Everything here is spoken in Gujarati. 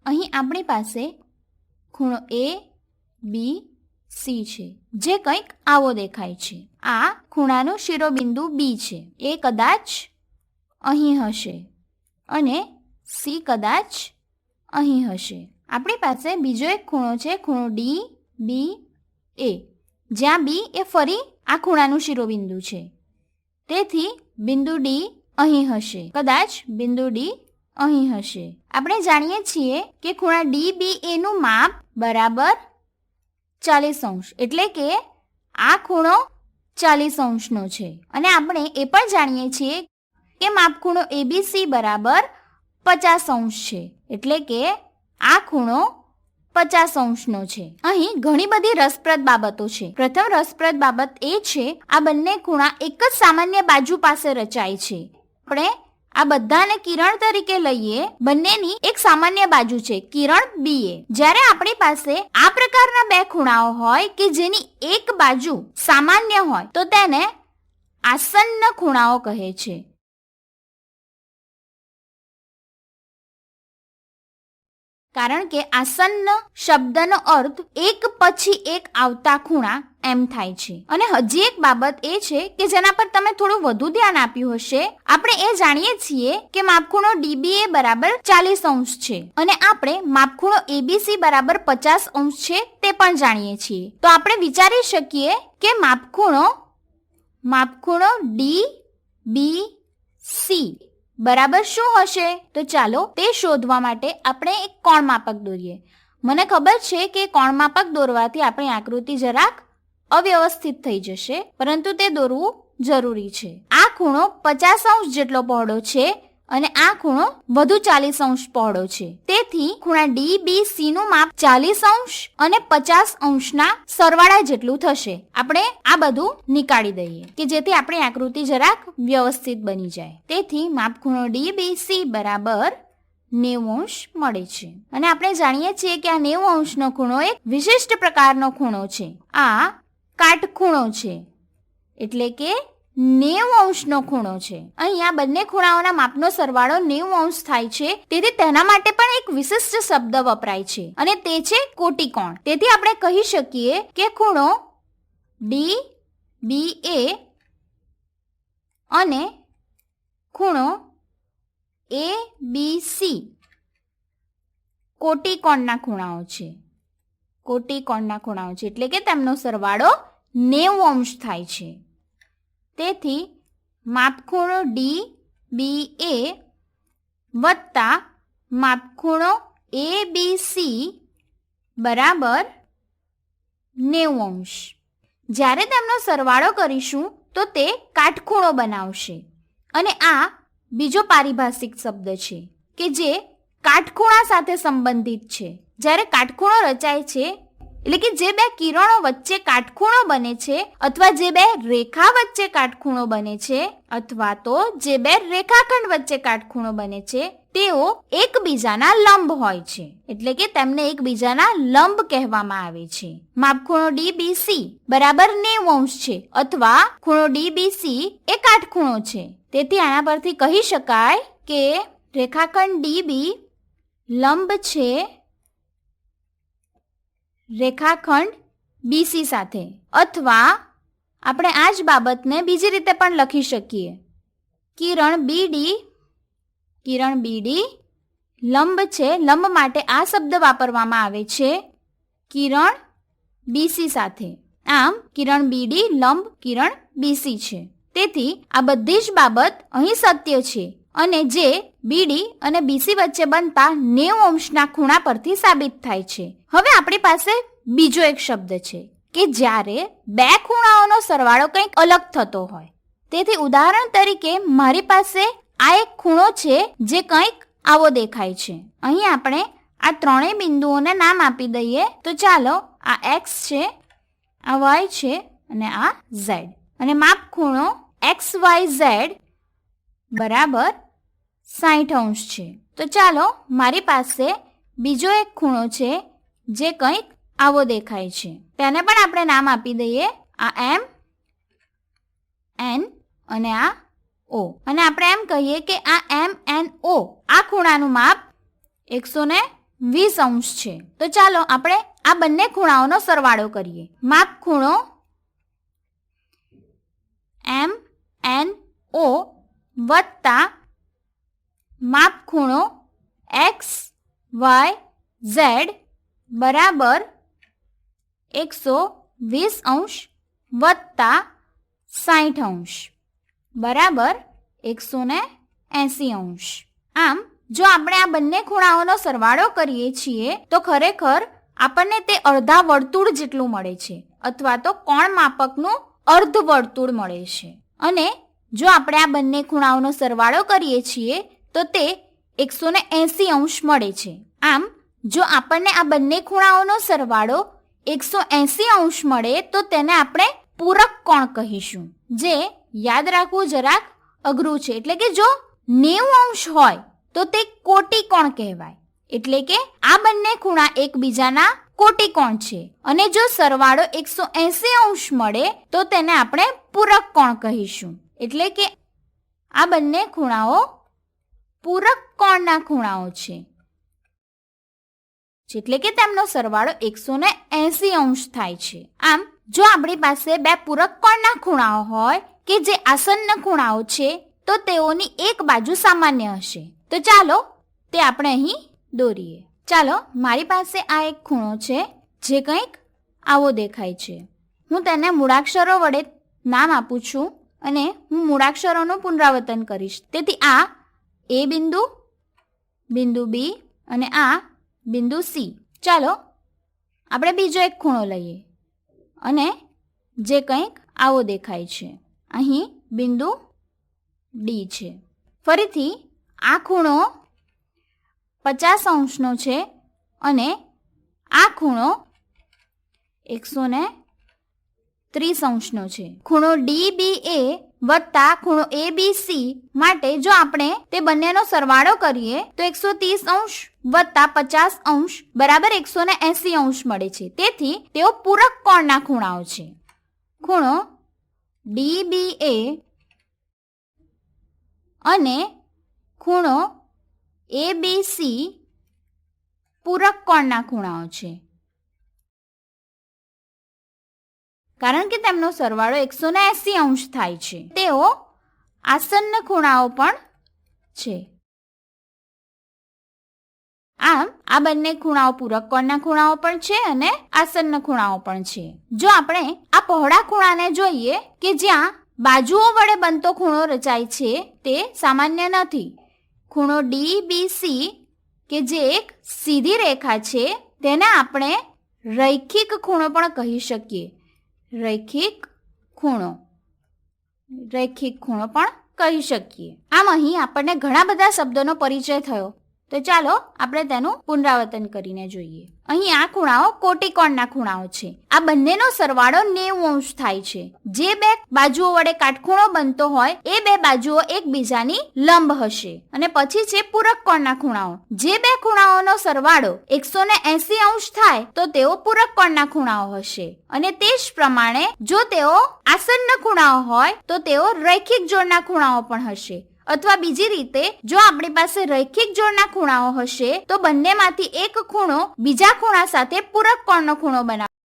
અહીં આપણી પાસે ખૂણો એ બી સી છે, જે કંઈક આવો દેખાય છે. આ ખૂણાનું શિરોબિંદુ બી છે. એ કદાચ અહીં હશે અને સી કદાચ અહીં હશે. આપણી પાસે બીજો એક ખૂણો છે, ખૂણો ડી બી એ, જ્યાં બી એ ફરી આ ખૂણાનું શિરોબિંદુ છે. તેથી બિંદુ ડી અહીં હશે, કદાચ બિંદુ ડી અહીં હશે. આપણે જાણીએ છીએ કે ખૂણા ડી બી એનું માપ બરાબર 40°, એટલે કે આ ખૂણો 40°નો છે. અને આપણે એ પણ જાણીએ છીએ કે માપખૂણો એબીસી બરાબર 50° છે, એટલે કે આ ખૂણો 50°નો છે. અહીં ઘણી બધી રસપ્રદ બાબતો છે. પ્રથમ રસપ્રદ બાબત એ છે, આ બંને ખૂણા એક જ સામાન્ય બાજુ પાસે રચાય છે. આપણે આ બધાને કિરણ તરીકે લઈએ, બંનેની એક સામાન્ય બાજુ છે, કિરણ બી એ. જ્યારે આપણી પાસે આ પ્રકારના બે ખૂણાઓ હોય કે જેની એક બાજુ સામાન્ય હોય તો તેને આસન્ન ખૂણાઓ કહે છે. કારણ કે આસન્ન શબ્દનો અર્થ એક પછી એક આવતા ખૂણા એમ થાય છે. અને હજી એક બાબત એ છે કે જેના પર તમે થોડું વધુ ધ્યાન આપ્યું હશે. આપણે એ જાણીએ છીએ કે માપખૂણો ડીબીએ બરાબર 40° છે અને આપણે માપખૂણો એબીસી બરાબર 50° છે તે પણ જાણીએ છીએ. તો આપણે વિચારી શકીએ કે માપખૂણો ડી બી સી બરાબર શું હશે? તો ચાલો તે શોધવા માટે આપણે એક કોણ માપક દોરીએ. મને ખબર છે કે કોણ માપક દોરવાથી આપણી આકૃતિ જરાક અવ્યવસ્થિત થઈ જશે, પરંતુ તે દોરવું જરૂરી છે. આ ખૂણો 50° જેટલો પહોળો છે અને આ ખૂણો વધુ 40° પહોળો છે. તેથી ખૂણા ડી બી સી નું માપ 40° અને 50°ના સરવાળા જેટલું થશે. આપણે આ બધું નીકાળી દઈએ કે જેથી આપણી આકૃતિ જરાક વ્યવસ્થિત બની જાય. તેથી માપખૂણો ડી બી સી બરાબર 90° મળે છે. અને આપણે જાણીએ છીએ કે આ 90°નો ખૂણો એક વિશિષ્ટ પ્રકારનો ખૂણો છે. આ કાટખૂણો છે, એટલે કે 90°નો ખૂણો છે. અહીં આ બંને ખૂણાઓના માપનો સરવાળો 90° થાય છે. તેથી તેના માટે પણ એક વિશિષ્ટ શબ્દ વપરાય છે અને તે છે કોટિકોણ. તેથી આપણે કહી શકીએ કે ખૂણો ડી બી એ અને ખૂણો એ બી સી કોટિકોણના ખૂણાઓ છે. કોટિકોણના ખૂણાઓ છે એટલે કે તેમનો સરવાળો 90° થાય છે. તેથી માપખૂણો ડી બી એ વત્તા માપખૂણો એ બી સી બરાબર 90°. જ્યારે તેમનો સરવાળો કરીશું તો તે કાટખૂણો બનાવશે. અને આ બીજો પારિભાષિક શબ્દ છે કે જે કાટખૂણા સાથે સંબંધિત છે. જ્યારે કાટખૂણો રચાય છે એટલે કે જે બે કિરણો વચ્ચે કાટખૂણો બને છે, અથવા જે બે રેખા વચ્ચે કાટખૂણો બને છે, અથવા તો જે બે રેખાખંડ વચ્ચે કાટખૂણો બને છે, તેઓ એકબીજાના લંબ હોય છે. એટલે કે તેમને એકબીજાના લંબ કહેવામાં આવે છે. માપખૂણો ડી બી સી બરાબર 90° છે અથવા ખૂણો ડી બી સી એ કાટખૂણો છે. તેથી આના પરથી કહી શકાય કે રેખાખંડ ડીબી લંબ છે રેખાખંડ બીસી સાથે. અથવા આપણે આ જ બાબતને બીજી રીતે પણ લખી શકીએ. કિરણ બીડી લંબ છે. લંબ માટે આ શબ્દ વાપરવામાં આવે છે કિરણ બીસી સાથે. આમ કિરણ બીડી લંબ કિરણ બીસી છે. તેથી આ બધી જ બાબત અહીં સત્ય છે અને જે બીડી અને બીસી વચ્ચે બનતા 90°ના ખૂણા પરથી સાબિત થાય છે. હવે આપણી પાસે બીજો એક શબ્દ છે કે જ્યારે બે ખૂણાઓનો સરવાળો કંઈક અલગ થતો હોય. તેથી ઉદાહરણ તરીકે મારી પાસે આ એક ખૂણો છે જે કંઈક આવો દેખાય છે. અહીં આપણે આ ત્રણેય બિંદુઓને નામ આપી દઈએ. તો ચાલો, આ એક્સ છે, આ વાય છે અને આ ઝેડ. અને માપખૂણો XYZ બરાબર 60° છે. તો ચાલો, મારી પાસે બીજો એક ખૂણો છે જે કંઈક આવો દેખાય છે. તેને પણ આપણે નામ આપી દઈએ. આ M, N અને આ O. અને આપણે એમ કહીએ કે આ MNO આ ખૂણાનું માપ 180° 20 અંશ છે. તો ચાલો આપણે આ બંને ખૂણાઓનો સરવાળો કરીએ. માપ ખૂણો MNO વત્તા માપ ખૂણો XYZ બરાબર 120 અંશ વત્તા 60 અંશ બરાબર 180 અંશ. આમ જો આપણે આ બંને ખૂણાઓનો સરવાળો કરીએ છીએ તો ખરેખર આપણને તે અડધા વર્તુળ જેટલું મળે છે અથવા તો કોણ માપકનું અર્ધ વર્તુળ મળે છે. અને જો આપણે આ બંને ખૂણાઓનો સરવાળો કરીએ છીએ તો તે 180 અંશ મળે છે. આમ જો આપણને આ બંને ખૂણાઓનો સરવાળો 180 અંશ મળે તો તેને આપણે પૂરક કોણ કહીશું, જે યાદ રાખવું જરાક અઘરું છે. એટલે કે જો 90 અંશ હોય તો તે કોટી કોણ કહેવાય. એટલે કે આ બંને ખૂણા એકબીજાના કોટી કોણ છે. અને જો સરવાળો 180 અંશ મળે તો તેને આપણે પૂરક કોણ કહીશું. એટલે કે આ બંને ખૂણાઓ પૂરક કોણના ખૂણાઓ છે. એટલે કે તેમનો સરવાળો 180 અંશ થાય છે. આમ જો આપણી પાસે બે પૂરક કોણના ખૂણાઓ હોય કે જે આસન્ન ખૂણાઓ છે તો તેઓની એક બાજુ સામાન્ય હશે. તો ચાલો તે આપણે અહીં દોરીએ. ચાલો મારી પાસે આ એક ખૂણો છે જે કંઈક આવો દેખાય છે. હું તેને મૂળાક્ષરો વડે નામ આપું છું અને હું મૂળાક્ષરોનું પુનરાવર્તન કરીશ. તેથી આ A બિંદુ, બિંદુ B અને આ બિંદુ C. ચાલો આપણે બીજો એક ખૂણો લઈએ અને જે કંઈક આવો દેખાય છે. અહીં બિંદુ D છે. ફરીથી આ ખૂણો 50 અંશનો છે અને આ ખૂણો 130 અંશનો છે. ખૂણો DBA વત્તા ખૂણો ABC માટે જો આપણે તે બંનેનો સરવાળો કરીએ તો 130 અંશ વત્તા 50 અંશ બરાબર 180 અંશ મળે છે. તેથી તેઓ પૂરક કોણના ખૂણાઓ છે. ખૂણો DBA અને ખૂણો ABC પૂરક કોણના ખૂણાઓ છે કારણ કે તેમનો સરવાળો 180 અંશ થાય છે. તેઓ આસન્ન ખૂણાઓ પણ છે. આમ આ બંને ખૂણાઓ પૂરક કોણના ખૂણાઓ પણ છે અને આસન્ન ખૂણાઓ પણ છે. જો આપણે આ પહોળા ખૂણાને જોઈએ કે જ્યાં બાજુઓ વડે બનતો ખૂણો રચાય છે તે સામાન્ય નથી. ખૂણો DBC કે જે એક સીધી રેખા છે તેને આપણે રૈખિક ખૂણો પણ કહી શકીએ. રૈખિક ખૂણો પણ કહી શકીએ. આમ અહીં આપણને ઘણા બધા શબ્દોનો પરિચય થયો. તો ચાલો આપણે તેનું પુનરાવર્તન કરીને જોઈએ. અહીં આ ખૂણાઓ કોટીકોણના ખૂણાઓ છે. આ બંનેનો સરવાળો 90 અંશ થાય છે. જે બે બાજુઓ વડે કાટખૂણો બનતો હોય એ બે બાજુઓ એકબીજાની લંબ હશે. અને પછી છે પૂરક કોણના ખૂણાઓ. જે બે ખૂણાઓનો સરવાળો 180 અંશ થાય તો તેઓ પૂરક કોણના ખૂણાઓ હશે. અને તે જ પ્રમાણે જો તેઓ આસન્ન ખૂણાઓ હોય તો તેઓ રૈખિક જોડના ખૂણાઓ પણ હશે. અથવા બીજી રીતે જો આપણી પાસે રૈખિક જોડના ખૂણાઓ હશે તો બંનેમાંથી એક ખૂણો બીજા ખૂણા સાથે પૂરક કોણનો ખૂણો બનાવશે.